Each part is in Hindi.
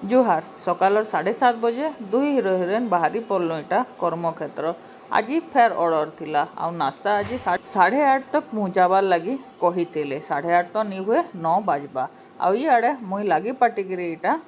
जुहार सकाल 7:30 बजे दुई हिरो हिरोइन बाहरी पड़ल इटा कर्मक्षेत्र। आज फेर ऑर्डर थिला आ नास्ता आज 8:30 तक पहुँचाबार लगी कही 8:30 तो नहीं हुए 9 बाजबा। आड़े मुई लगी पाटिकी इटा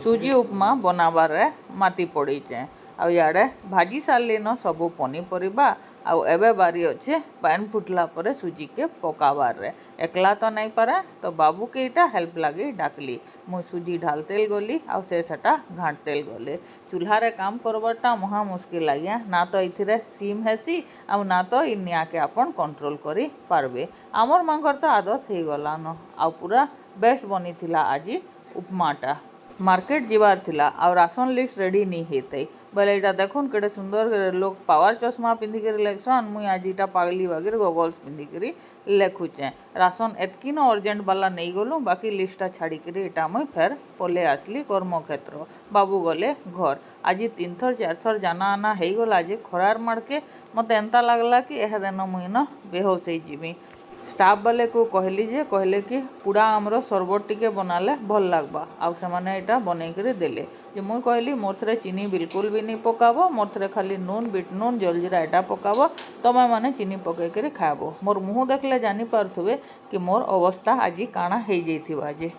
सुजी उपमा बनाबार माती पड़ीचे। आड़े भाजी सारे न सबू पनीपरिया आबे बारी अच्छे पैन फुटला पर सुजी के पकाबार एकला तो नहीं पारे तो बाबू के इटा हेल्प लगी डाकली। मुई सुजी ढालतेल गली आटा घाटतेल गले। चूल्हारे काम करवाटा महा मुस्किल लगे ना तो ये सीम हेसी आ ना तो निया के आपन कंट्रोल करी पारबे। आमर मांगर तो आदत हो गलान आ पूरा बेस्ट बनी थिला आज उपमाटा। मार्केट जीवार थिला आ राशन लिस्ट रेडी नहीं होते बोले इटा देखुन केड़े सुंदर लोग पावर चश्मा पिंधिक लेखसन। मुई आज इटा पागली वगैरह गगल्स पिंधिक लेखुचे। राशन एतकी न अर्जेंट वाला नहीं गलु बाकी लिस्टा छाड़िक इटा मुई फेर पले आसली कर्मक्षेत्र। बाबू गले घर। आज 3 थर 4 थर जाना आना हो गला। आज खरार माड़के मत एंता लगला कि यह दिन मुई न बेहोश हो जीवी। स्टाफ वाले को कहले कि पुड़ा आमर सरबत टिके बनाले भल लगबा आउ से माने इटा बनईकरी देले। जे मुई कहली मोर थरे चीनी बिल्कुल भी नहीं पकाबो मोर थरे खाली नून बीट नून जलजीरा एटा पकाबो तमे माने चीनी पकईकरी खाबो। मोर मुँह देखले जानी पारुथबे कि मोर अवस्था आज काଣା हो जाइथिबा जे।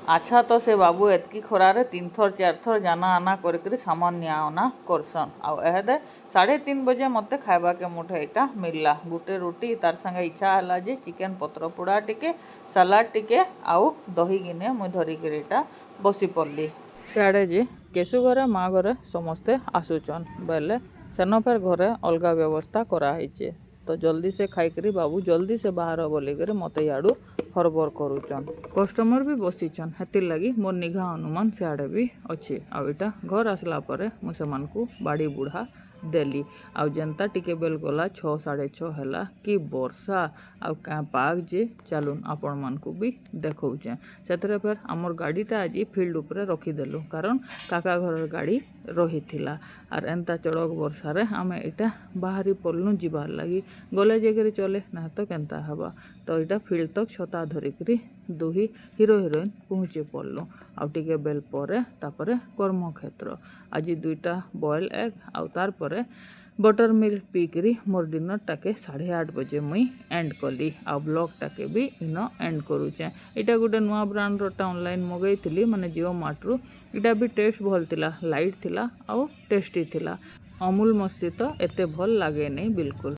अच्छा तो से बाबू एतकी खरारे 3 थर 4 थर जाना आना करके सामान निया आना करसन। आउ एहदे 3:30 बजे मते खाइबा के मुठे इटा मिलला गुटे रोटी तार संगे इच्छा हला जे चिकेन पत्र पोड़ा टिके सलाड टिके आउ दही गिने मुई धरिक इटा बसी पड़ली। सियाड़े जे केसु घरे माँ घरे समस्ते आसुचन बेले सेन फेर घरे अलगा व्यवस्था कराइचे तो जल्दी से खाइकरी बाबू जल्दी से बाहर बोलिकर मत याड़ू हरबर करुचन। कस्टमर भी बसीचन हेतिर लगी मोर निघा अनुमान सियाड़े भी अच्छी। आउ इटा घर आसला परे मु सेमानकु बाड़ी बुढ़ा देली आउ जेनता टिके बेल गला 6 6:30 हैला कि वर्षा आउ क्या पाग जे चलून आपण मानकु भी देखौचे। सेतरे फेर आमर गाड़ीटा आज फील्ड उपरे रखीदेलु कारण काका घर गाड़ी रही थिला आर एंता चढ़क वर्षारे आमे इटा बाहरी पड़लु जीवार लगी गले जेकरी चले ना तो केनता हवा तो इटा फील्ड तक छता धरिकरी दुही हिरो हिरोइन पहुँची पड़लु। आउ टिके बेल परे तापरे कर्मक्षेत्र आज 2टा बॉयल एग आउ तार परे बटर मिल्क पीकरी मोर डिनर टाके 8:30 बजे मुई एंड कली आउ ब्लॉग टाके भी इन एंड करूचे। इटा गोटे नुआ ब्रांड रोटा ऑनलाइन मगई थी माने जियो मार्ट रु। इटा भी टेस्ट भल थिला लाइट थिला आउ टेस्टी थिला। अमूल मस्ती तो एते भल लगे नहीं बिल्कुल।